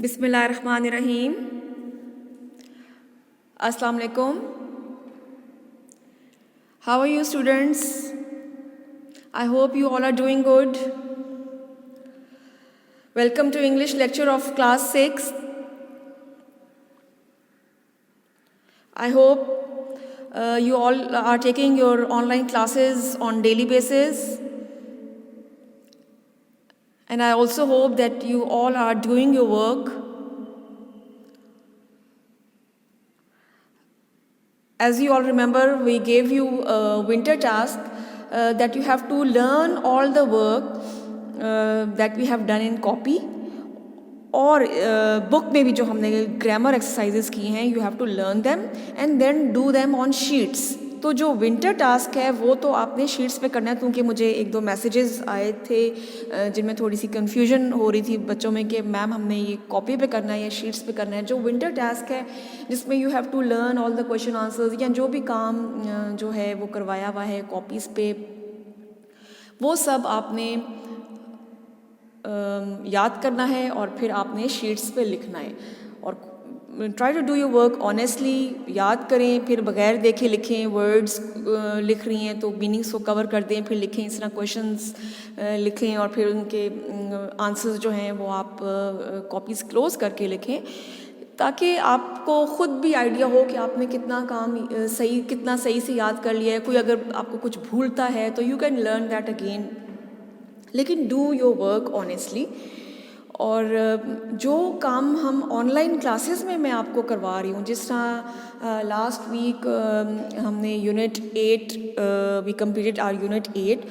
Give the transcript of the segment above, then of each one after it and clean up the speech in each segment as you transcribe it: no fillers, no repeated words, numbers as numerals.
बिस्मिल्लाहिर्रहमानिर्रहीम। अस्सलाम वालेकुम। How are you students? I hope you all are doing good. Welcome to English lecture of class 6. I hope you all are taking your online classes on daily basis. And I also hope that you all are doing your work. As you all remember, we gave you a winter task that you have to learn all the work that we have done in copy. और book में भी जो हमने grammar exercises की हैं, you have to learn them and then do them on sheets. तो जो winter task है वो तो आपने शीट्स पे करना है, क्योंकि मुझे एक दो मैसेजेस आए थे जिनमें थोड़ी सी कन्फ्यूजन हो रही थी बच्चों में कि मैम हमने ये कॉपी पे करना है या शीट्स पे करना है। जो विंटर टास्क है जिसमें you have to learn all the question answers या जो भी काम जो है वो करवाया हुआ है कॉपीज़ पे, वो सब आपने याद करना है और फिर आपने शीट्स पे लिखना है। और try to do your work honestly, याद करें, फिर बगैर देखे लिखें। वर्ड्स लिख रही हैं तो मीनिंग्स को कवर कर दें, फिर लिखें। इस तरह क्वेश्चंस लिखें और फिर उनके आंसर्स जो हैं वो आप कॉपीज़ क्लोज करके लिखें, ताकि आपको ख़ुद भी आइडिया हो कि आपने कितना सही से याद कर लिया है। कोई अगर आपको कुछ भूलता है तो you can learn that again, लेकिन डू योर वर्क ऑनेस्टली। और जो काम हम ऑनलाइन क्लासेस में मैं आपको करवा रही हूँ, जिस तरह लास्ट वीक हमने unit 8 we completed our unit 8।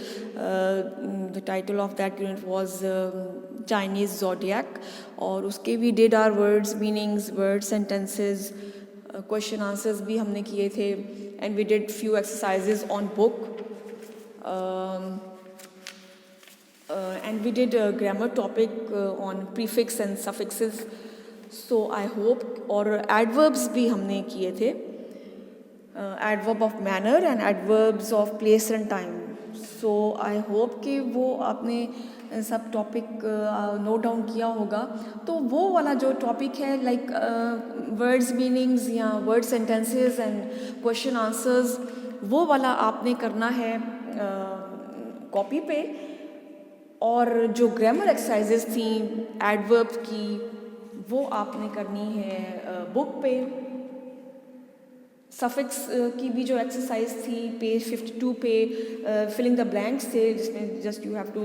The title of that unit was Chinese zodiac, और उसके भी did our words meanings, word sentences, question answers भी हमने किए थे। And we did few exercises on book and we did a grammar topic on prefix and suffixes. So I hope, और adverbs भी हमने किए थे, adverb of manner and adverbs of place and time. So I hope कि वो आपने सब topic note down किया होगा। तो वो वाला जो टॉपिक है लाइक वर्ड्स मीनिंग्स या word sentences and question answers, वो वाला आपने करना है कॉपी पे। और जो ग्रामर एक्सरसाइजेस थी एडवर्ब की, वो आपने करनी है बुक पे। सफिक्स की भी जो एक्सरसाइज थी पेज 52 पे, फिलिंग द ब्लैंक्स थे, जिसमें just you have to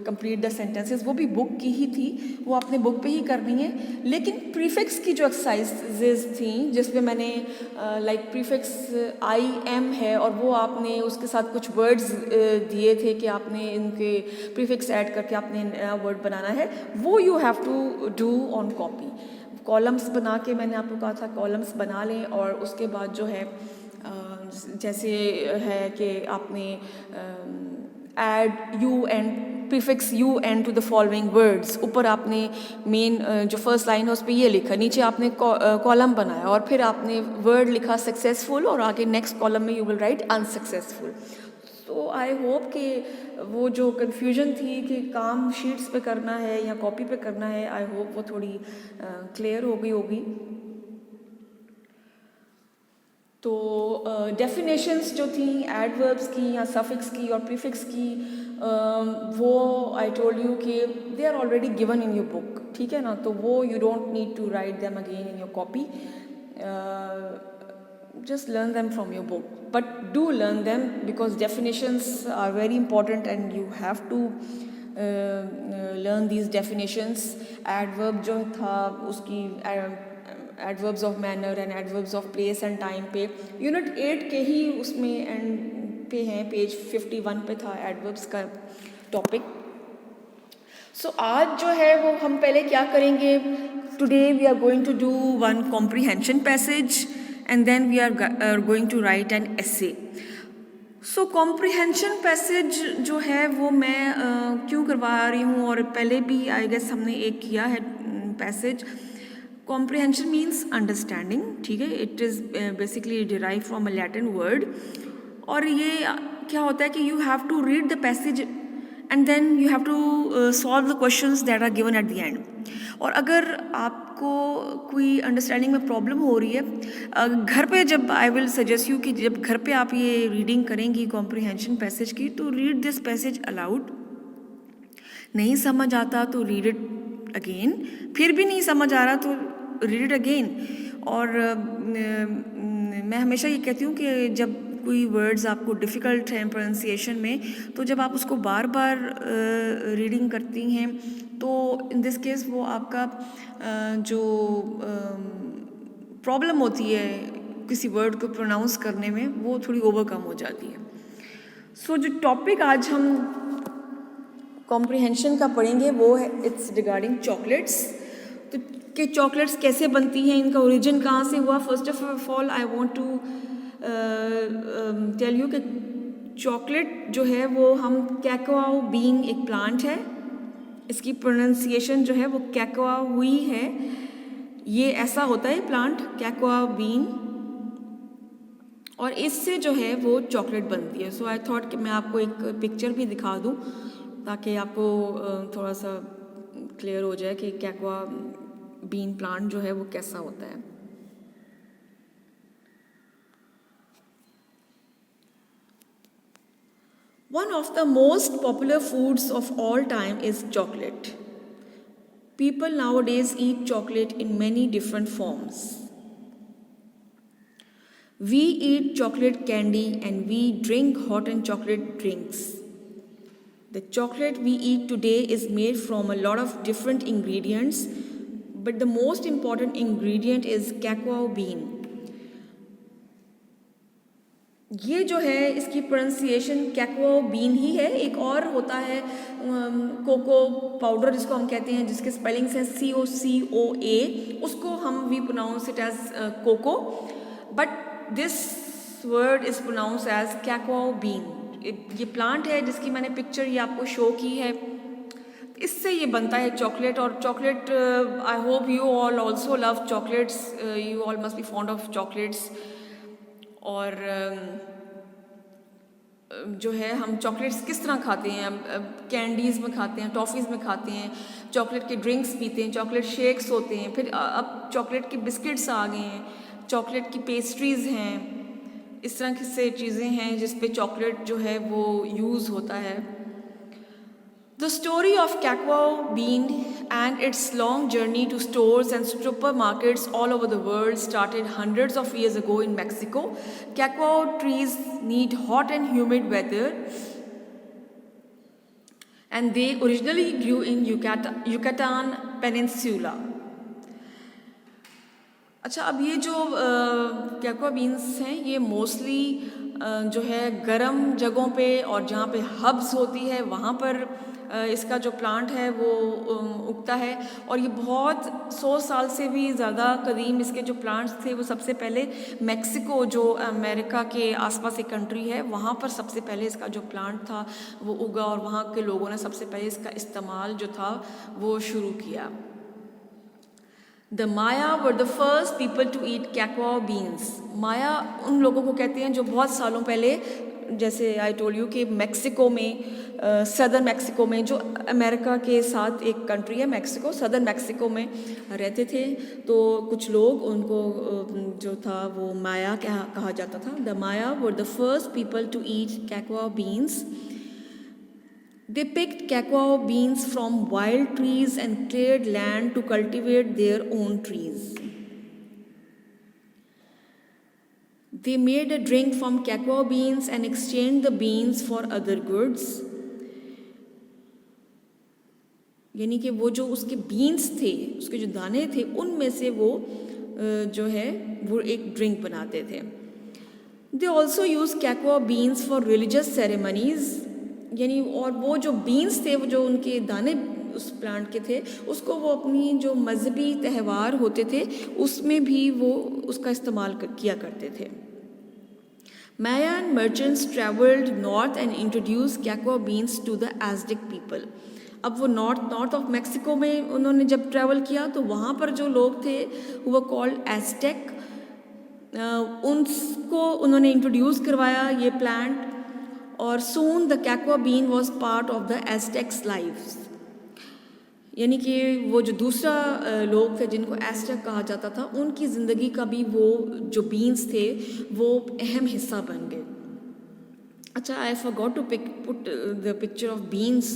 complete the sentences, वो भी बुक की ही थी, वो आपने बुक पे ही करनी है। लेकिन प्रीफिक्स की जो एक्सरसाइजेज थी, जिसमें मैंने लाइक प्रीफिक्स आई एम है और वो आपने उसके साथ कुछ वर्ड्स दिए थे कि आपने इनके प्रीफिक्स ऐड करके आपने नया वर्ड बनाना है, वो you have to do on copy. Columns बना के मैंने आपको कहा था कॉलम्स बना लें, और उसके बाद जो है जैसे है कि आपने add you and prefix you and to the following words, ऊपर आपने मेन जो फर्स्ट लाइन है उस पर ये लिखा, नीचे आपने कॉलम बनाया और फिर आपने वर्ड लिखा सक्सेसफुल, और आगे नेक्स्ट कॉलम में यू विल राइट अनसक्सेसफुल। तो आई होप कि वो जो कन्फ्यूजन थी कि काम शीट्स पे करना है या कॉपी पे करना है, आई होप वो थोड़ी क्लियर हो गई होगी। तो डेफिनेशंस जो थी एडवर्ब्स की या सफिक्स की और प्रीफिक्स की, वो आई टोल्ड यू कि they are already given in your book, ठीक है ना। तो वो you don't need to write them again in your copy, just learn them from your book, but do learn them because definitions are very important and you have to learn these definitions. Adverb जो था उसकी adverbs of manner and adverbs of place and time पे unit 8 के ही उसमें and पे हैं, page 51 पे था adverbs का टॉपिक। सो आज जो है वो हम पहले क्या करेंगे, today we are going to do one comprehension passage and then we are going to write an essay. So comprehension passage जो है वो मैं क्यों करवा रही हूँ, और पहले भी आई गेस हमने एक किया है पैसेज। comprehension means understanding, ठीक है। it is basically derived from a Latin word, और ये क्या होता है कि you have to read the passage and then you have to solve the questions that are given at the end. और अगर आपको कोई अंडरस्टैंडिंग में प्रॉब्लम हो रही है, घर पे जब आई विल सजेस्ट यू कि जब घर पे आप ये रीडिंग करेंगी कॉम्प्रिहेंशन पैसेज की, तो रीड दिस पैसेज अलाउड. नहीं समझ आता तो रीड इट अगेन, फिर भी नहीं समझ आ रहा तो रीड इट अगेन. और मैं हमेशा ये कहती हूँ कि जब कोई वर्ड्स आपको डिफ़िकल्ट हैं प्रोनाउंसिएशन में, तो जब आप उसको बार बार रीडिंग करती हैं तो इन दिस केस वो आपका जो प्रॉब्लम होती है किसी वर्ड को प्रोनाउंस करने में, वो थोड़ी ओवरकम हो जाती है. सो जो टॉपिक आज हम कॉम्प्रिहेंशन का पढ़ेंगे वो है इट्स रिगार्डिंग चॉकलेट्स. तो कि चॉकलेट्स कैसे बनती हैं, इनका ओरिजिन कहाँ से हुआ. First of all I want to tell you कि चॉकलेट जो है वो हम कैकाओ बीन एक प्लांट है, इसकी प्रोनाउंसिएशन जो है वो कैकाओ हुई है. ये ऐसा होता है प्लांट कैकाओ बीन, और इससे जो है वो चॉकलेट बनती है. सो आई थॉट कि मैं आपको एक पिक्चर भी दिखा दूँ ताकि आपको थोड़ा सा क्लियर हो जाए कि कैकाओ बीन प्लांट जो है वो कैसा होता है. One of the most popular foods of all time is chocolate. People nowadays eat chocolate in many different forms. We eat chocolate candy and we drink hot and chocolate drinks. The chocolate we eat today is made from a lot of different ingredients, but the most important ingredient is cacao bean. ये जो है इसकी pronunciation कैकाओ been ही है. एक और होता है cocoa powder जिसको हम कहते हैं, जिसके स्पेलिंग्स हैं COCOA, उसको हम we pronounce it as cocoa, but this word is pronounce as cacao bean. ये प्लांट है जिसकी मैंने पिक्चर ये आपको शो की है. इससे ये बनता है चॉकलेट. और chocolate I hope you all also love chocolates, you all must be fond of chocolates. और जो है हम चॉकलेट्स किस तरह खाते हैं, कैंडीज़ में खाते हैं, टॉफ़ीज़ में खाते हैं, चॉकलेट के ड्रिंक्स पीते हैं, चॉकलेट शेक्स होते हैं, फिर अब चॉकलेट के बिस्किट्स आ गए हैं, चॉकलेट की पेस्ट्रीज़ हैं. इस तरह से चीज़ें हैं जिस पे चॉकलेट जो है वो यूज़ होता है. The story of cacao bean and its long journey to stores and supermarkets all over the world started hundreds of years ago in Mexico. Cacao trees need hot and humid weather, and they originally grew in Yucatan Peninsula. अच्छा, अब ये जो कैकाओ beans हैं ये mostly जो है गर्म जगहों पे और जहाँ पे हब्स होती है वहाँ पर इसका जो प्लांट है वो उगता है. और ये बहुत 100 साल से भी ज़्यादा कदीम इसके जो प्लांट्स थे वो सबसे पहले मेक्सिको जो अमेरिका के आसपास एक कंट्री है वहाँ पर सबसे पहले इसका जो प्लांट था वो उगा, और वहाँ के लोगों ने सबसे पहले इसका इस्तेमाल जो था वो शुरू किया. The Maya were the first people to eat cacao beans. माया उन लोगों को कहते हैं जो बहुत सालों पहले, जैसे आई टोल्ड यू कि मेक्सिको में, सदर्न मेक्सिको में, जो अमेरिका के साथ एक कंट्री है मेक्सिको, सदर्न मेक्सिको में रहते थे, तो कुछ लोग उनको जो था वो माया कहा जाता था. The Maya were the first people to eat cacao beans. They picked cacao beans from wild trees and cleared land to cultivate their own trees. They made a drink from cacao beans and exchanged the beans for other goods. यानी कि वो जो उसके beans थे, उसके जो दाने थे, उनमें से वो जो है वो एक ड्रिंक बनाते थे. They also used cacao beans for religious ceremonies. यानी और वो जो बीन्स थे, वो जो उनके दाने उस प्लांट के थे, उसको वो अपनी जो मजहबी त्यौहार होते थे उसमें भी वो उसका इस्तेमाल किया करते थे. Mayan merchants traveled north and introduced cacao beans to the Aztec people. अब वो नॉर्थ ऑफ मेक्सिको में उन्होंने जब ट्रैवल किया तो वहाँ पर जो लोग थे वो कॉल्ड एज़टेक, उनको उन्होंने इंट्रोड्यूस करवाया ये प्लांट. और soon the cacao bean was part of the Aztecs' lives. यानी कि वो जो दूसरा लोग थे जिनको एस्टेक कहा जाता था, उनकी ज़िंदगी का भी वो जो बीन्स थे वो अहम हिस्सा बन गए। अच्छा, I forgot to put the picture of beans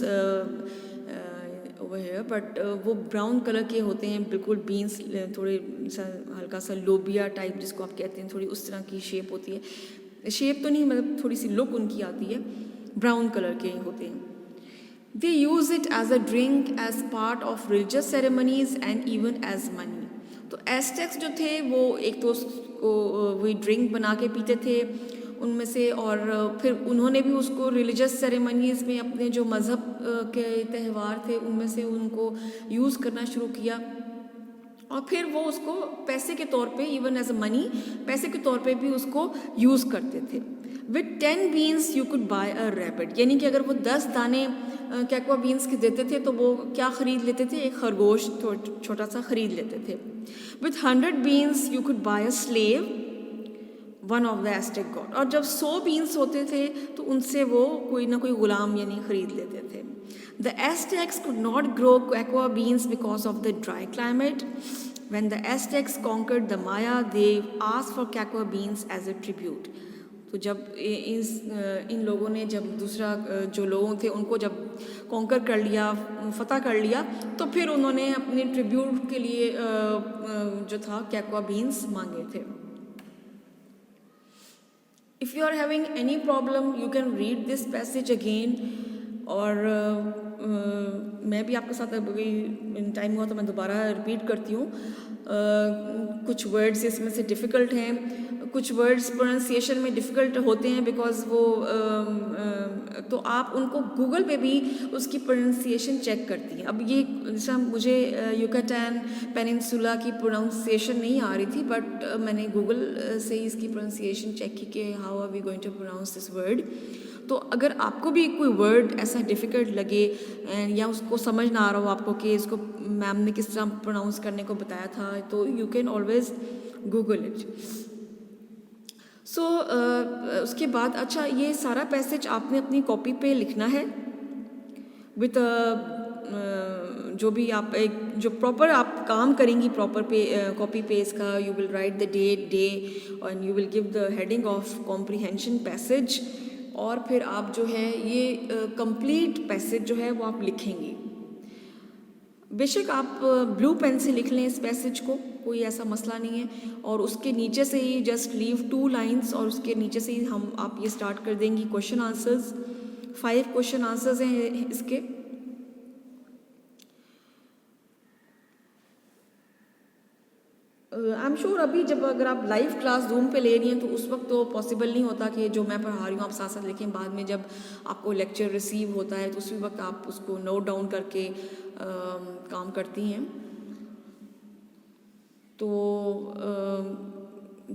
over here, but वो ब्राउन कलर के होते हैं बिल्कुल बीन्स, थोड़े सा हल्का सा लोबिया टाइप जिसको आप कहते हैं, थोड़ी उस तरह की शेप होती है। शेप तो नहीं, मतलब थोड़ी सी लुक उनकी आती है, ब्राउन कलर के होते हैं। They use it as a drink as part of religious ceremonies and even as money. तो एस्टेक्स जो थे वो एक तो वही ड्रिंक बना के पीते थे उनमें से, और फिर उन्होंने भी उसको रिलीजियस सेरेमनीज़ में अपने जो मज़हब के त्यौहार थे उनमें से उनको यूज़ करना शुरू किया, और फिर वो उसको पैसे के तौर पे, इवन एज अ मनी, पैसे के तौर पे भी उसको यूज़ करते थे। With 10 beans you could bye a rabbit, यानी कि अगर वो 10 दाने कैकवा बीन्स के देते थे तो वो क्या ख़रीद लेते थे, एक खरगोश छोटा सा ख़रीद लेते थे। With 100 beans you could bye a slave, one of the asterisk God, और जब 100 बीन्स होते थे तो उनसे वो कोई ना कोई गुलाम यानी ख़रीद लेते थे। The Aztecs could not grow cacao beans because of the dry climate. When the Aztecs conquered the Maya, they asked for cacao beans as a tribute. तो जब इन लोगों ने जब दूसरा जो लोग थे उनको जब कॉन्कर कर लिया, फतह कर लिया, तो फिर उन्होंने अपने ट्रिब्यूट के लिए जो था कैकवा बीन्स मांगे थे। If you are having any problem, you can read this passage again, और मैं भी आपके साथ अभी टाइम हुआ तो मैं दोबारा रिपीट करती हूँ। कुछ वर्ड्स इसमें से डिफ़िकल्ट हैं, कुछ वर्ड्स प्रोनाउंसिएशन में डिफ़िकल्ट होते हैं बिकॉज़ वो तो आप उनको गूगल पे भी उसकी प्रोनाउंसिएशन चेक करती हैं। अब ये जैसा मुझे युकाटैन पेनिनसुला की प्रोनाउंसिएशन नहीं आ रही थी, बट मैंने गूगल से ही इसकी प्रोनाउंसिएशन चेक की कि how are we going to pronounce this word. तो अगर आपको भी कोई वर्ड ऐसा डिफ़िकल्ट लगे या उसको समझ ना आ रहा हो आपको कि इसको मैम ने किस तरह प्रोनाउंस करने को बताया था, तो you can always Google it. So उसके बाद अच्छा, ये सारा पैसेज आपने अपनी कॉपी पे लिखना है विथ जो भी आप एक जो प्रॉपर आप काम करेंगी प्रॉपर पे कॉपी पे इसका you will write the date day और you will give the heading of comprehension passage, और फिर आप जो है ये कंप्लीट पैसेज जो है वो आप लिखेंगी। बेशक आप ब्लू पेन से लिख लें इस पैसेज को, कोई ऐसा मसला नहीं है, और उसके नीचे से ही जस्ट लीव 2 लाइन्स और उसके नीचे से ही आप ये स्टार्ट कर देंगी क्वेश्चन आंसर्स। 5 क्वेश्चन आंसर्स हैं इसके। आई एम श्योर अभी जब अगर आप लाइव क्लास जूम पे ले रही हैं तो उस वक्त तो पॉसिबल नहीं होता कि जो मैं पढ़ा रही हूँ आप साथ साथ लिखें। बाद में जब आपको लेक्चर रिसीव होता है तो उसी वक्त आप उसको नोट डाउन करके काम करती हैं। तो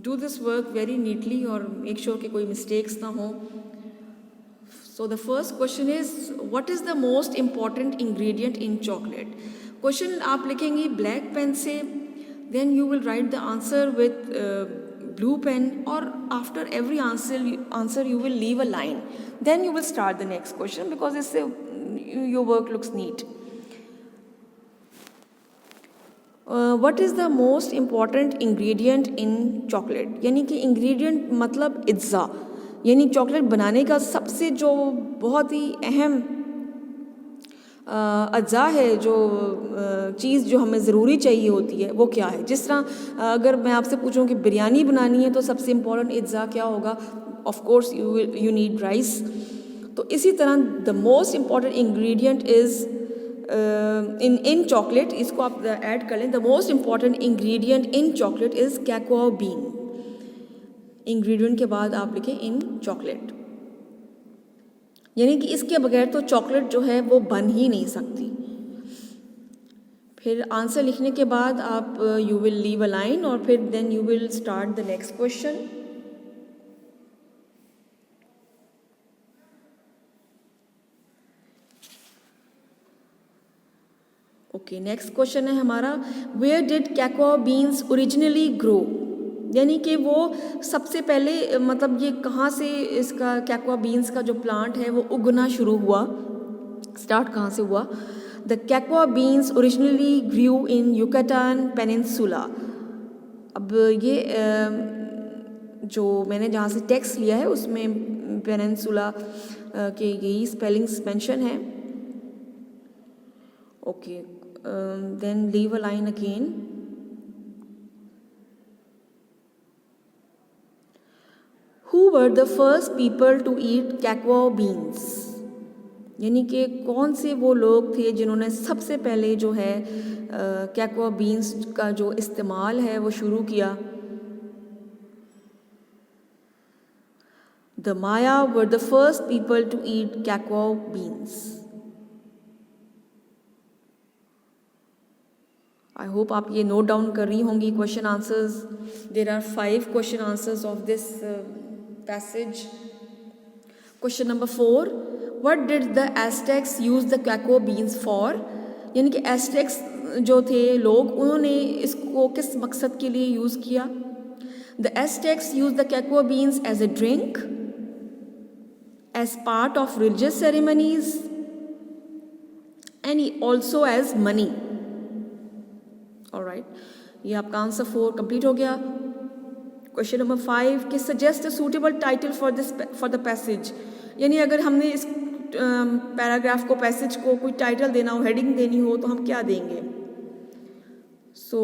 do this work very neatly और मेक श्योर कि कोई मिस्टेक्स ना हो। So the first question is what is the most important ingredient in chocolate. Question आप लिखेंगी ब्लैक पेन से, then you will write the answer with blue pen, or after every answer you will leave a line, then you will start the next question because it's your work looks neat. What is the most important ingredient in chocolate? यानी कि ingredient मतलब Itza, यानी chocolate बनाने का सबसे जो बहुत ही अहम अज्जा है, जो चीज़ जो हमें ज़रूरी चाहिए होती है वो क्या है। जिस तरह अगर मैं आपसे पूछूं कि बिरयानी बनानी है तो सबसे इम्पॉर्टेंट अज्जा क्या होगा, of course you need rice. तो इसी तरह the most important ingredient is in chocolate, इसको आप ऐड कर लें। The most important ingredient in chocolate is cacao bean. Ingredient के बाद आप लिखें इन चॉकलेट, यानी कि इसके बगैर तो चॉकलेट जो है वो बन ही नहीं सकती। फिर आंसर लिखने के बाद आप you will leave a line और फिर then you will start the next question. Okay, next question है हमारा where did cacao beans originally grow, यानी कि वो सबसे पहले मतलब ये कहाँ से इसका कैकाओ बीन्स का जो प्लांट है वो उगना शुरू हुआ, स्टार्ट कहाँ से हुआ। The cacao beans originally grew in Yucatan Peninsula. अब ये जो मैंने जहाँ से टेक्स्ट लिया है उसमें पेनिनसुला के यही स्पेलिंग्स मेंशन है। Okay, then leave a line again. Who were the first people to eat cacao beans? यानी कि कौन से वो लोग थे जिन्होंने सबसे पहले जो है कैक्वा बीन्स का जो इस्तेमाल है वो शुरू किया। The Maya were the first people to eat cacao beans. I hope आप ये नोट डाउन कर रही होंगी question answers. There are 5 question answers of this passage. Question number 4, what did the Aztecs use the cacao beans for? यानी कि Aztecs जो थे लोग, उन्होंने इसको किस मकसद के लिए यूज़ किया? The Aztecs used the cacao beans as a drink, as part of religious ceremonies, and also as money. Alright, ये आपका आंसर 4 कंप्लीट हो गया। क्वेश्चन नंबर 5 कि suggest a suitable title for the passage. यानी अगर हमने इस पैराग्राफ को, पैसेज को कोई टाइटल देना हो, हेडिंग देनी हो, तो हम क्या देंगे? सो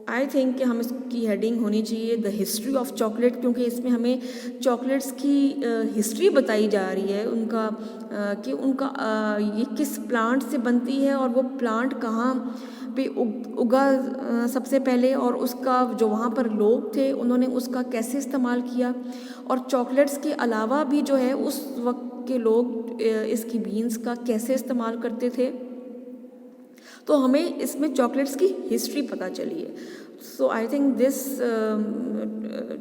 आई थिंक कि हम इसकी हेडिंग होनी चाहिए द हिस्ट्री ऑफ चॉकलेट, क्योंकि इसमें हमें चॉकलेट्स की हिस्ट्री बताई जा रही है, उनका कि उनका ये किस प्लांट से बनती है और वो प्लांट कहाँ पे उगा सबसे पहले, और उसका जो वहाँ पर लोग थे उन्होंने उसका कैसे इस्तेमाल किया, और चॉकलेट्स के अलावा भी जो है उस वक्त के लोग इसकी बीन्स का कैसे इस्तेमाल करते थे। तो हमें इसमें चॉकलेट्स की हिस्ट्री पता चली है। So I think this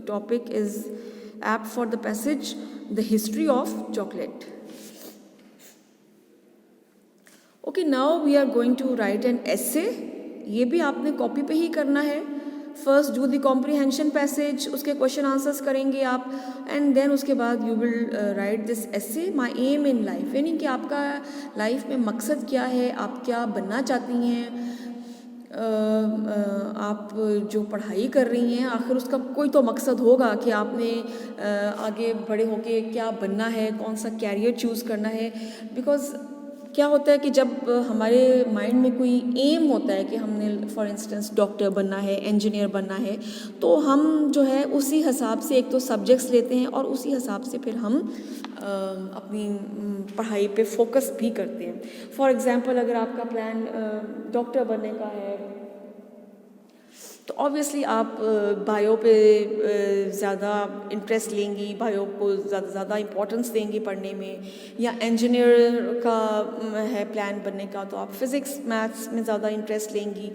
topic is apt for the passage the history of chocolate. Okay, now we are going to write an essay. ये भी आपने कॉपी पे ही करना है। First do the comprehension passage, उसके क्वेश्चन आंसर्स करेंगे आप, एंड देन उसके बाद you will write this essay my aim in life, यानी कि आपका लाइफ में मकसद क्या है, आप क्या बनना चाहती हैं, आप जो पढ़ाई कर रही हैं आखिर उसका कोई तो मकसद होगा कि आपने आगे बड़े होके क्या बनना है, कौन सा कैरियर चूज़ करना है। बिकॉज़ क्या होता है कि जब हमारे माइंड में कोई एम होता है कि हमने फॉर इंस्टेंस डॉक्टर बनना है, इंजीनियर बनना है, तो हम जो है उसी हिसाब से एक तो सब्जेक्ट्स लेते हैं और उसी हिसाब से फिर हम अपनी पढ़ाई पे फोकस भी करते हैं। फॉर एग्ज़ाम्पल अगर आपका प्लान डॉक्टर बनने का है तो ऑब्वियसली आप बायो पे ज़्यादा इंटरेस्ट लेंगी, बायो को ज़्यादा इम्पोर्टेंस देंगी पढ़ने में, या इंजीनियर का है प्लान बनने का तो आप फिज़िक्स मैथ्स में ज़्यादा इंटरेस्ट लेंगी।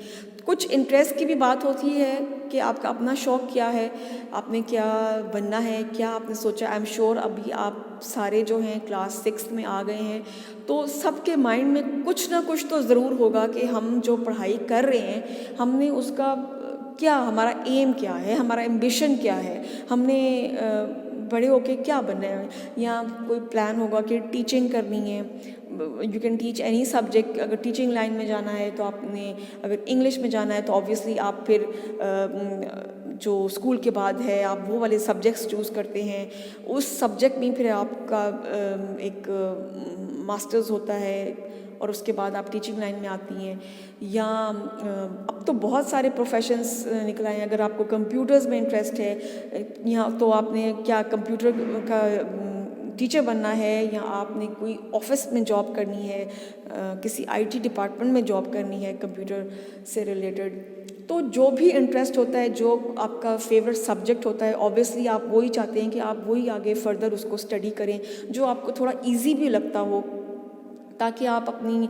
कुछ इंटरेस्ट की भी बात होती है कि आपका अपना शौक़ क्या है, आपने क्या बनना है, क्या आपने सोचा। आई एम श्योर अभी आप सारे जो हैं क्लास 6 में आ गए हैं, तो सबके माइंड में कुछ ना कुछ तो ज़रूर होगा कि हम जो पढ़ाई कर रहे हैं हमने उसका क्या, हमारा एम क्या है, हमारा एम्बिशन क्या है, हमने बड़े होके क्या बनना है। या कोई प्लान होगा कि टीचिंग करनी है, you can teach any subject. अगर टीचिंग लाइन में जाना है तो आपने, अगर इंग्लिश में जाना है तो ऑब्वियसली आप फिर जो स्कूल के बाद है आप वो वाले सब्जेक्ट्स चूज़ करते हैं, उस सब्जेक्ट में फिर आपका एक मास्टर्स होता है और उसके बाद आप टीचिंग लाइन में आती हैं। या अब तो बहुत सारे प्रोफेशंस निकल आए हैं। अगर आपको कंप्यूटर्स में इंटरेस्ट है या तो आपने क्या कंप्यूटर का टीचर बनना है, या आपने कोई ऑफिस में जॉब करनी है, किसी आईटी डिपार्टमेंट में जॉब करनी है कंप्यूटर से रिलेटेड, तो जो भी इंटरेस्ट होता है, जो आपका फेवरेट सब्जेक्ट होता है, ऑब्वियसली आप वही चाहते हैं कि आप वही आगे फर्दर उसको स्टडी करें जो आपको थोड़ा इजी भी लगता हो, ताकि आप अपनी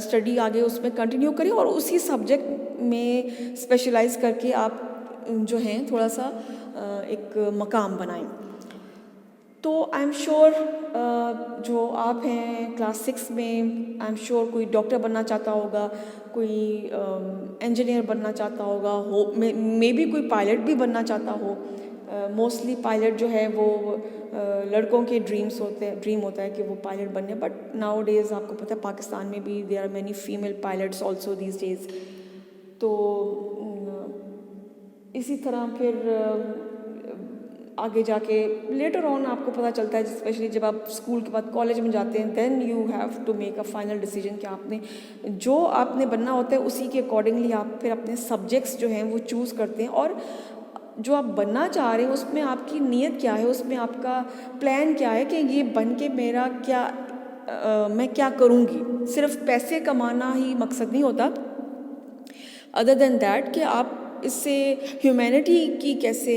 स्टडी आगे उसमें कंटिन्यू करें और उसी सब्जेक्ट में स्पेशलाइज करके आप जो हैं थोड़ा सा एक मकाम बनाएं। तो आई एम श्योर जो आप हैं क्लास 6 में, आई एम श्योर कोई डॉक्टर बनना चाहता होगा, कोई इंजीनियर बनना चाहता होगा, मे बी कोई पायलट भी बनना चाहता हो। मोस्टली पायलट जो है वो लड़कों के ड्रीम होता है कि वो पायलट बनने, बट नाउ डेज़ आपको पता है पाकिस्तान में भी there are many female pilots also these days. तो इसी तरह फिर आगे जाके लेटर ऑन आपको पता चलता है, स्पेशली जब आप स्कूल के बाद कॉलेज में जाते हैं, then you have to make a final decision कि आपने जो आपने बनना होता है उसी के अकॉर्डिंगली आप फिर अपने सब्जेक्ट्स जो हैं वो चूज़ करते हैं, और जो आप बनना चाह रहे हैं उसमें आपकी नीयत क्या है, उसमें आपका प्लान क्या है कि ये बन के मेरा क्या मैं क्या करूँगी। सिर्फ पैसे कमाना ही मकसद नहीं होता, अदर देन दैट कि आप इससे ह्यूमैनिटी की कैसे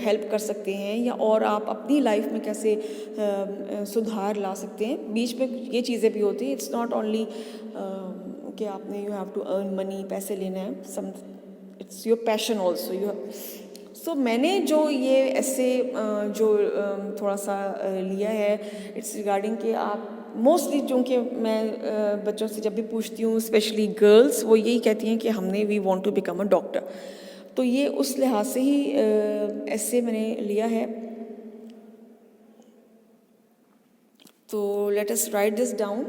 हेल्प कर सकते हैं, या और आप अपनी लाइफ में कैसे सुधार ला सकते हैं। बीच में ये चीज़ें भी होती हैं, इट्स नॉट ओनली कि आपने you have to earn money, पैसे लेना है, some it's your passion also you. So मैंने जो ये ऐसे जो थोड़ा सा लिया है, इट्स रिगार्डिंग कि आप मोस्टली जो कि मैं बच्चों से जब भी पूछती हूँ, स्पेशली गर्ल्स, वो यही कहती हैं कि हमने we want to become a doctor. तो ये उस लिहाज से ही ऐसे मैंने लिया है। तो let us right this down.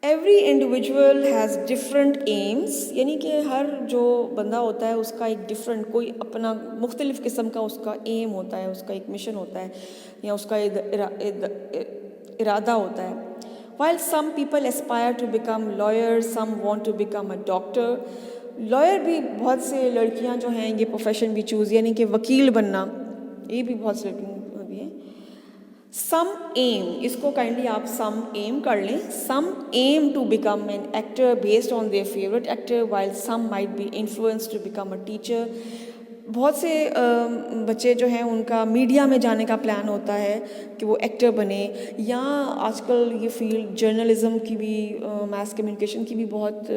Every individual has different AIIMS, यानी कि हर जो बंदा होता है उसका एक डिफरेंट, कोई अपना मुख्तलिफ़ किस्म का उसका एम होता है, उसका एक मिशन होता है, या उसका इरादा होता है। While some people aspire to become lawyer, some want to become a doctor. Lawyer भी बहुत से लड़कियां जो हैं ये प्रोफेशन भी चूज़, यानी कि वकील बनना, ये भी बहुत से लड़कियाँ भी हैं। सम एम, इसको काइंडली आप सम एम कर लें। Some aim to become an actor based on their favourite actor, while some might be influence to become a teacher. बहुत से बच्चे जो हैं उनका मीडिया में जाने का प्लान होता है कि वो एक्टर बने, या आजकल ये फील्ड जर्नलिज़म की भी, मास कम्युनिकेशन की भी बहुत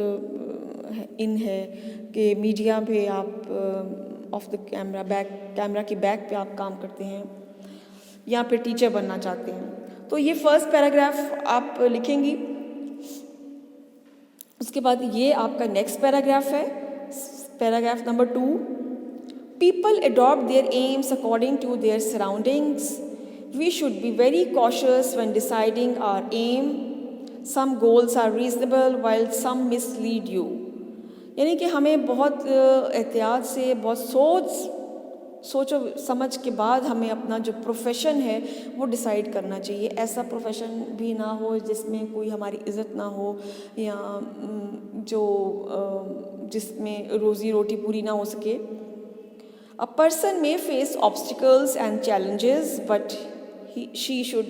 इन है कि मीडिया पे आप ऑफ द कैमरा की बैक पे आप काम करते हैं, या फिर टीचर बनना चाहते हैं। तो ये फर्स्ट पैराग्राफ आप लिखेंगी। उसके बाद ये आपका नेक्स्ट पैराग्राफ है, paragraph number 2। People adopt their aims according to their surroundings. We should be very cautious when deciding our aim. Some goals are reasonable while some mislead you. यानी कि हमें बहुत एहतियात से, बहुत सोचो समझ के बाद हमें अपना जो प्रोफेशन है वो डिसाइड करना चाहिए। ऐसा प्रोफेशन भी ना हो जिसमें कोई हमारी इज़्ज़त ना हो, या जो जिसमें रोज़ी रोटी पूरी ना हो सके। A person may face obstacles and challenges, but she should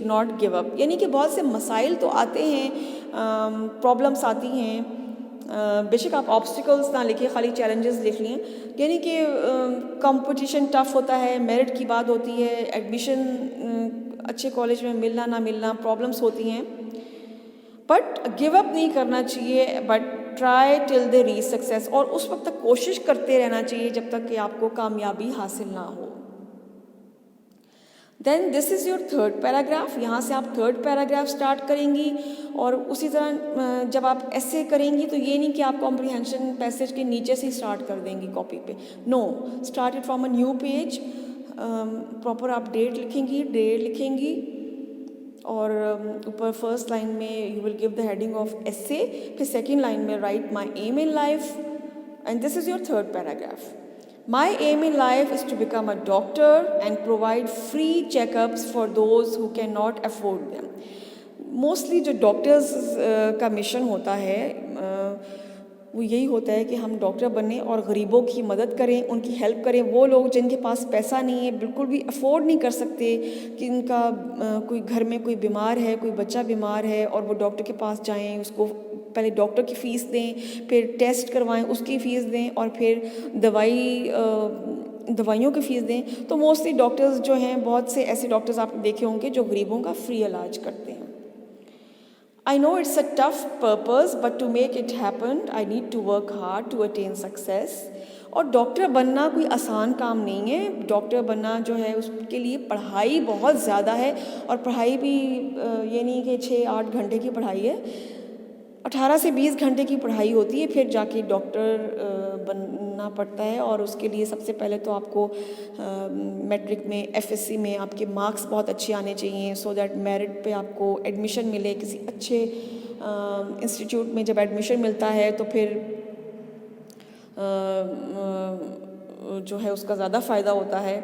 not give up. यानी कि बहुत से मसाइल तो आते हैं, प्रॉब्लम्स आती हैं, बेशक आप ऑब्स्टिकल्स ना लिखिए, खाली चैलेंजेस लिख लिए। यानी कि कंपटीशन टफ होता है, मेरिट की बात होती है, एडमिशन अच्छे कॉलेज में मिलना ना मिलना, प्रॉब्लम्स होती हैं, बट गिव अप नहीं करना चाहिए, but try till they reach success. और उस वक्त तक कोशिश करते रहना चाहिए जब तक कि आपको कामयाबी हासिल ना हो। Then this is your third paragraph. यहाँ से आप थर्ड पैराग्राफ स्टार्ट करेंगी, और उसी तरह जब आप ऐसे करेंगी तो ये नहीं कि आप कॉम्प्रिहेंशन पैसेज के नीचे से स्टार्ट कर देंगी कॉपी पे, no, start it from a new page. Proper आप डेट लिखेंगी, और ऊपर फर्स्ट लाइन में you will give the heading of essay, फिर सेकेंड लाइन में write my aim in life, and this is your third paragraph. My aim in life is to become a doctor and provide free checkups for those who can not afford them. Mostly जो doctors का mission होता है वो यही होता है कि हम डॉक्टर बने और गरीबों की मदद करें, उनकी हेल्प करें। वो लोग जिनके पास पैसा नहीं है, बिल्कुल भी अफोर्ड नहीं कर सकते कि उनका कोई घर में कोई बीमार है, कोई बच्चा बीमार है, और वो डॉक्टर के पास जाएं, उसको पहले डॉक्टर की फ़ीस दें, फिर टेस्ट करवाएं, उसकी फ़ीस दें, और फिर दवाइयों की फ़ीस दें। तो मोस्टली डॉक्टर्स जो हैं, बहुत से ऐसे डॉक्टर्स आपने देखे होंगे जो गरीबों का फ्री इलाज करते हैं। I know it's a tough purpose, but to make it happen, I need to work hard to attain success. और डॉक्टर बनना कोई आसान काम नहीं है। डॉक्टर बनना जो है उसके लिए पढ़ाई बहुत ज़्यादा है, और पढ़ाई भी ये नहीं कि 6-8 घंटे की पढ़ाई है। 18 से 20 घंटे की पढ़ाई होती है, फिर जाके डॉक्टर बनना पड़ता है। और उसके लिए सबसे पहले तो आपको मैट्रिक में, एफएससी में आपके मार्क्स बहुत अच्छे आने चाहिए, सो दैट मेरिट पे आपको एडमिशन मिले किसी अच्छे इंस्टीट्यूट में। जब एडमिशन मिलता है तो फिर जो है उसका ज़्यादा फ़ायदा होता है।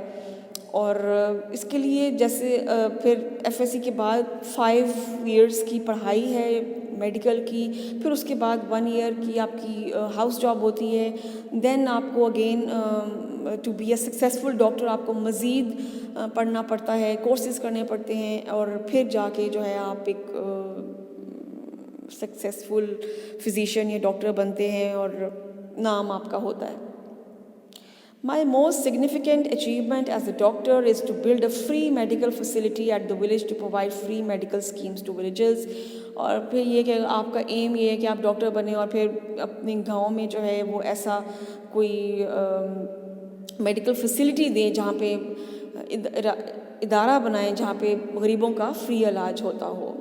और इसके लिए जैसे फिर एफएससी के बाद 5 इयर्स की पढ़ाई है मेडिकल की, फिर उसके बाद 1 ईयर की आपकी हाउस जॉब होती है। देन आपको again to be a successful doctor आपको मज़ीद पढ़ना पड़ता है, कोर्सेज़ करने पड़ते हैं, और फिर जाके जो है आप एक सक्सेसफुल फिजिशियन या डॉक्टर बनते हैं और नाम आपका होता है। My most significant achievement as a doctor is to build a free medical facility at the village to provide free medical schemes to villages। और फिर ये कि आपका एम ये है कि आप डॉक्टर बने और फिर अपने गांव में जो है वो ऐसा कोई मेडिकल फैसिलिटी दें जहाँ पे इदारा बनाएं जहाँ पे गरीबों का फ्री इलाज होता हो।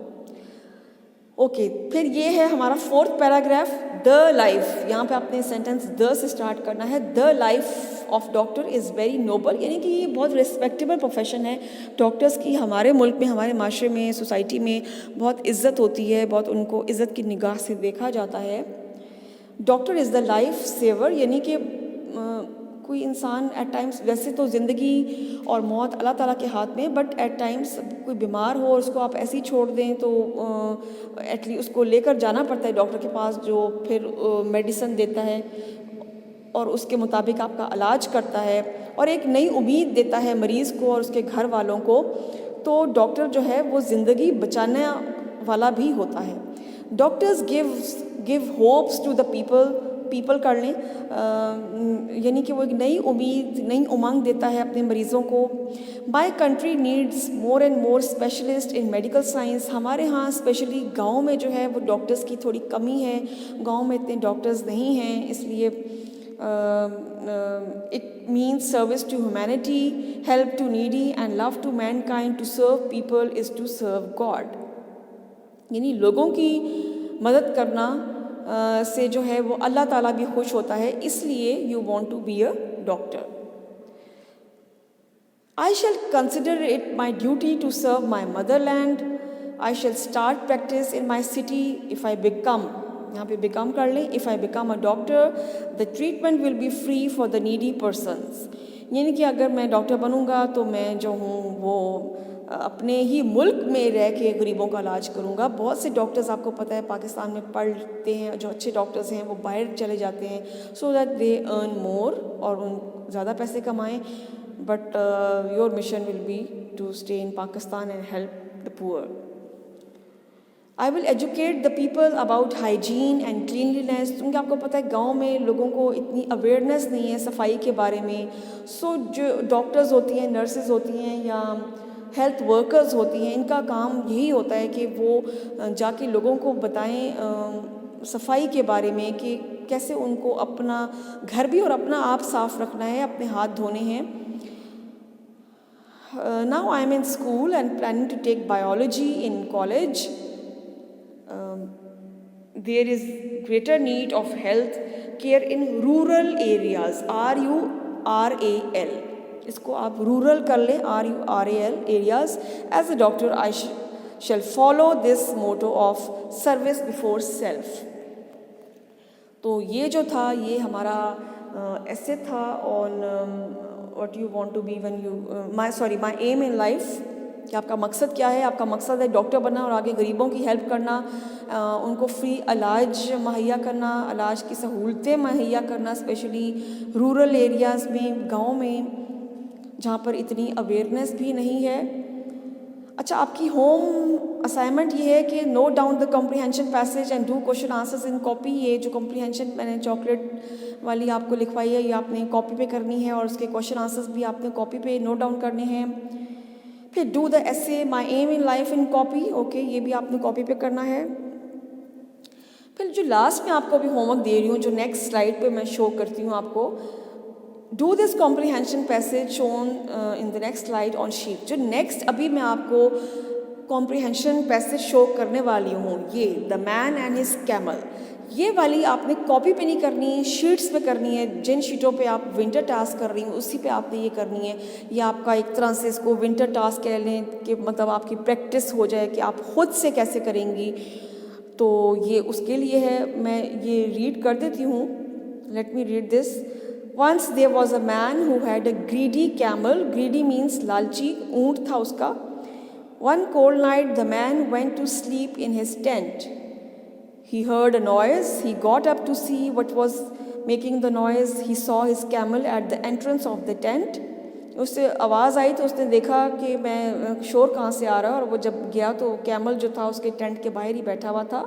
ओके, फिर ये है हमारा 4th पैराग्राफ, द लाइफ। यहाँ पे आपने सेंटेंस द से स्टार्ट करना है। The life of doctor is very noble, यानी कि ये बहुत रिस्पेक्टेबल प्रोफेशन है। डॉक्टर्स की हमारे मुल्क में, हमारे माशरे में, सोसाइटी में बहुत इज़्ज़त होती है, बहुत उनको इज़्ज़त की निगाह से देखा जाता है। Doctor is the life saver, यानी कि कोई इंसान एट टाइम्स, वैसे तो ज़िंदगी और मौत अल्लाह ताला के हाथ में, बट एट टाइम्स कोई बीमार हो और उसको आप ऐसे ही छोड़ दें तो एटलीस्ट उसको लेकर जाना पड़ता है डॉक्टर के पास, जो फिर मेडिसिन देता है और उसके मुताबिक आपका इलाज करता है और एक नई उम्मीद देता है मरीज़ को और उसके घर वालों को। तो डॉक्टर जो है वो ज़िंदगी बचाने वाला भी होता है। Doctors give hopes to the people कर लें, यानी कि वो एक नई उम्मीद, नई उमंग देता है अपने मरीज़ों को। My country needs more and more specialist in medical science. हमारे यहाँ स्पेशली गाँव में जो है वो डॉक्टर्स की थोड़ी कमी है, गाँव में इतने डॉक्टर्स नहीं हैं, इसलिए it means service to humanity, help to needy and love to mankind. To serve people is to serve God, यानी लोगों की मदद करना से जो है वो अल्लाह ताला भी खुश होता है, इसलिए you want to be a doctor. I shall consider it my duty to serve my motherland. I shall start practice in my city if I become, यहाँ पे बिकम कर लें, if I become a doctor the treatment will be free for the needy persons, यानी कि अगर मैं doctor बनूँगा तो मैं जो हूँ वो अपने ही मुल्क में रह के गरीबों का इलाज करूँगा। बहुत से डॉक्टर्स आपको पता है पाकिस्तान में पढ़ते हैं, जो अच्छे डॉक्टर्स हैं वो बाहर चले जाते हैं so that they earn more और उन ज़्यादा पैसे कमाएं, but your mission will be to stay in Pakistan and help the poor. I will educate the people about hygiene and cleanliness, क्योंकि आपको पता है गांव में लोगों को इतनी अवेयरनेस नहीं है सफाई के बारे में। सो जो डॉक्टर्स होती हैं, नर्सेज होती हैं या हेल्थ वर्कर्स होती हैं, इनका काम यही होता है कि वो जाके लोगों को बताएं सफाई के बारे में कि कैसे उनको अपना घर भी और अपना आप साफ़ रखना है, अपने हाथ धोने हैं। Now I am in school and planning to take biology in college. There is greater need of health care in rural areas, RURAL, इसको आप रूरल कर लें, RURAL areas। As a doctor I shall follow this motto of service before self। तो ये जो था ये हमारा ऐसे था on what you want to be when you my aim in life, कि आपका मकसद क्या है। आपका मकसद है डॉक्टर बनना और आगे गरीबों की हेल्प करना, उनको फ्री इलाज मुहैया करना, इलाज की सहूलतें मुहैया करना, स्पेशली रूरल एरियाज़ में, गांव में जहाँ पर इतनी अवेयरनेस भी नहीं है। अच्छा, आपकी होम असाइनमेंट ये है कि note down the comprehension passage and do question answers in copy. ये जो कॉम्प्रिहेंशन मैंने चॉकलेट वाली आपको लिखवाई है ये आपने कॉपी पे करनी है और उसके क्वेश्चन आंसर्स भी आपने कॉपी पे नोट डाउन करने हैं। फिर do the essay my aim in life in copy, okay, ये भी आपने कॉपी पे करना है। फिर जो लास्ट में आपको अभी होमवर्क दे रही हूँ, जो नेक्स्ट स्लाइड पे मैं शो करती हूँ आपको, do this comprehension passage shown in the next slide on sheet. जो नेक्स्ट अभी मैं आपको कॉम्प्रिहेंशन पैसेज शो करने वाली हूँ। ये the man and his camel, ये वाली आपने कॉपी पे नहीं करनी, शीट्स पे करनी है। जिन शीटों पे आप विंटर टास्क कर रही हैं उसी पे आपने ये करनी है। ये आपका एक तरह से इसको विंटर टास्क कह लें कि मतलब आपकी प्रैक्टिस हो जाए कि आप खुद से कैसे करेंगी। तो ये उसके लिए है। मैं ये रीड कर देती हूँ। Let me read this. Once there was a man who had a greedy camel. Greedy means लालची, ऊँट था उसका। One cold night the man went to sleep in his tent. He heard a noise. He got up to see what was making the noise. He saw his camel at the entrance of the tent. उससे आवाज़ आई तो उसने देखा कि मैं शोर कहाँ से आ रहा है, और वो जब गया तो कैमल जो था उसके टेंट के बाहर ही बैठा हुआ था।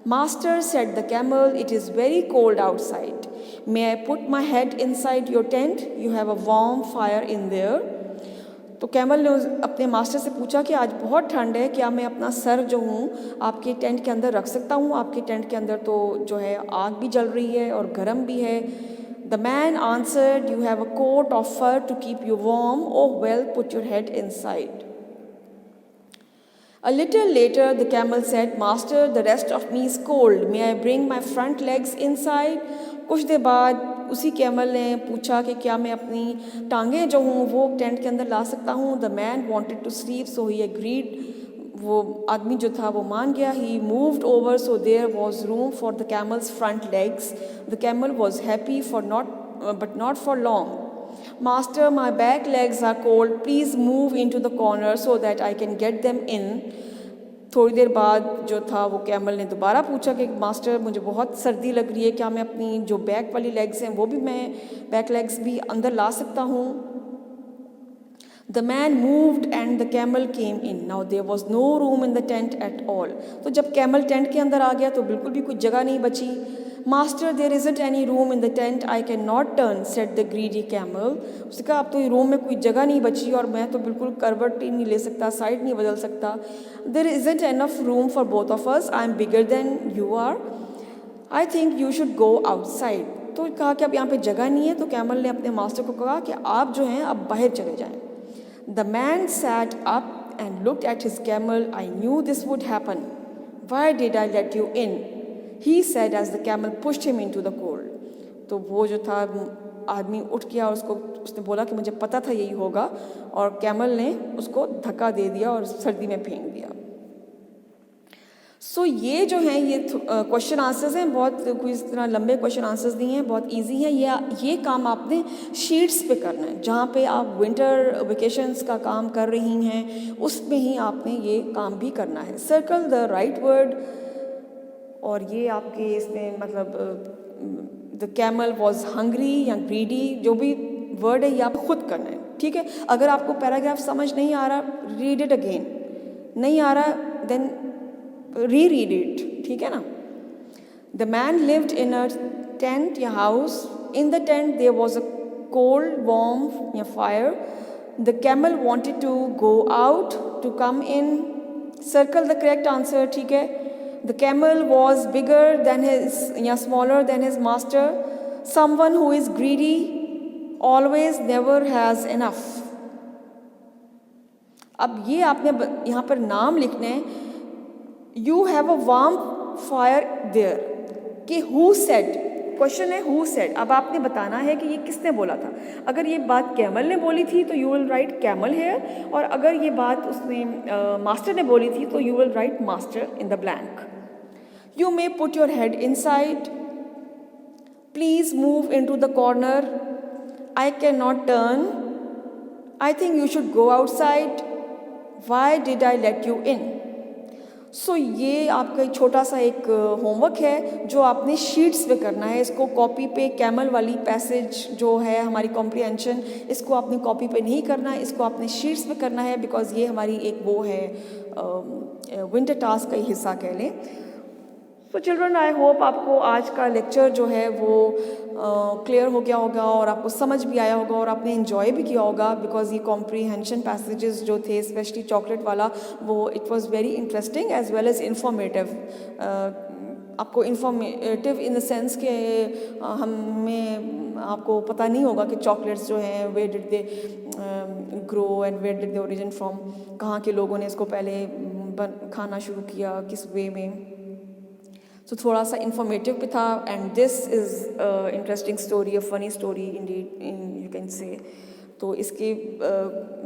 Master said the camel, it is very cold outside. May I put my head inside your tent? You have a warm fire in there. तो कैमल ने अपने मास्टर से पूछा कि आज बहुत ठंड है, क्या मैं अपना सर जो हूँ आपके टेंट के अंदर रख सकता हूँ? आपके टेंट के अंदर तो जो है आग भी जल रही है और गर्म भी है। The man answered, you have a coat of fur to keep you warm. Oh well, put your head inside. A little later the camel said, Master, the rest of me is cold. May I bring my front legs inside? कुछ देर बाद उसी camel ने पूछा कि क्या मैं अपनी टांगें जो हूँ वो टेंट के अंदर ला सकता हूँ। The man wanted to sleep so he agreed. वो आदमी जो था वो मान गया। He moved over so there was room for the camel's front legs. The camel was happy but not for long. Master, my back legs are cold. Please move into the corner so that I can get them in. थोड़ी देर बाद जो था वो camel ने दोबारा पूछा कि master, मुझे बहुत सर्दी लग रही है, क्या मैं अपनी जो बैक वाली लेग्स हैं वो भी मैं बैक लेग्स भी अंदर ला सकता हूँ? The man moved and the camel came in. Now there was no room in the tent at all. तो जब कैमल टेंट के अंदर आ गया तो बिल्कुल भी कोई जगह नहीं बची। Master, there isn't any room in the tent. I cannot turn, said the greedy camel. उसने कहा अब तो रूम में कोई जगह नहीं बची और मैं तो बिल्कुल करवट ही नहीं ले सकता, साइड नहीं बदल सकता। There isn't enough room for both of us. I am bigger than you are. I think you should go outside. तो कहा कि अब यहाँ पे जगह नहीं है। तो कैमल ने अपने मास्टर को कहा कि आप जो हैं अब बाहर चले जाएं। The man sat up and looked at his camel. I knew this would happen. Why did I let you in? He said as the camel pushed him into the cold. तो वो जो था आदमी उठ गया और उसने बोला कि मुझे पता था यही होगा, और कैमल ने उसको धक्का दे दिया और सर्दी में फेंक दिया। सो ये जो हैं ये क्वेश्चन आंसर्स हैं। बहुत कोई इस तरह लंबे क्वेश्चन आंसर्स नहीं हैं, बहुत इजी हैं। ये काम आपने शीट्स पे करना है। जहाँ पे आप विंटर वेकेशंस का काम कर रही हैं उसमें ही आपने ये काम भी करना है। सर्कल द राइट वर्ड, और ये आपके इसमें मतलब द कैमल वॉज हंग्री या ग्रीडी, जो भी वर्ड है ये आप खुद करना है, ठीक है। अगर आपको पैराग्राफ समझ नहीं आ रहा, रीड इट अगेन। नहीं आ रहा देन रीड इट, ठीक है ना। The man lived in a tent या house. In the tent there was a cold warm या fire. The camel wanted to go out to come in. Circle the correct answer, ठीक है। The camel was bigger than smaller than his master. Someone who is greedy always never has enough. अब ये आपने यहाँ पर नाम लिखने हैं। You have a warm fire there. कि who said? क्वेश्चन है who said. अब आपने बताना है कि ये किसने बोला था। अगर ये बात कैमल ने बोली थी तो you will write camel here, और अगर ये बात उसने मास्टर ने बोली थी तो you will write master in the blank. You may put your head inside. Please move into the corner. I cannot turn. I think you should go outside. Why did I let you in? So ये आपका एक छोटा सा एक homework है जो आपने sheets पे करना है। इसको कॉपी पे कैमल वाली पैसेज जो है हमारी कॉम्प्रिहेंशन, इसको आपने कॉपी पे नहीं करना है, इसको आपने शीट्स पे करना है, बिकॉज ये हमारी एक वो है विंटर टास्क का ही हिस्सा कह लें। तो चिल्ड्रन, आई होप आपको आज का लेक्चर जो है वो क्लियर हो गया होगा और आपको समझ भी आया होगा और आपने इन्जॉय भी किया होगा, बिकॉज ये कॉम्प्रीहेंशन पैसेजेस जो थे स्पेशली चॉकलेट वाला, वो it was very interesting as well as informative. आपको इंफॉर्मेटिव इन द सेंस कि हमें आपको पता नहीं होगा कि चॉकलेट्स जो हैं वे did they grow and where did the origin from, कहाँ के लोगों ने इसको पहले खाना शुरू किया, किस वे में। सो थोड़ा सा इंफॉर्मेटिव भी था and this is interesting story, a funny story Indeed in you can say. तो इसके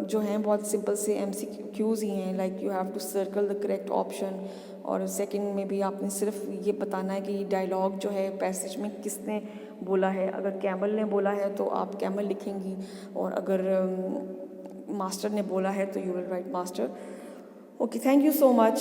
जो हैं बहुत सिंपल से MCQs ही हैं, like you have to circle the correct option, और सेकंड में भी आपने सिर्फ ये बताना है कि डायलॉग जो है पैसेज में किसने बोला है। अगर कैमल ने बोला है तो आप कैमल लिखेंगी, और अगर मास्टर ने बोला है तो you will right master. Okay, thank you so much.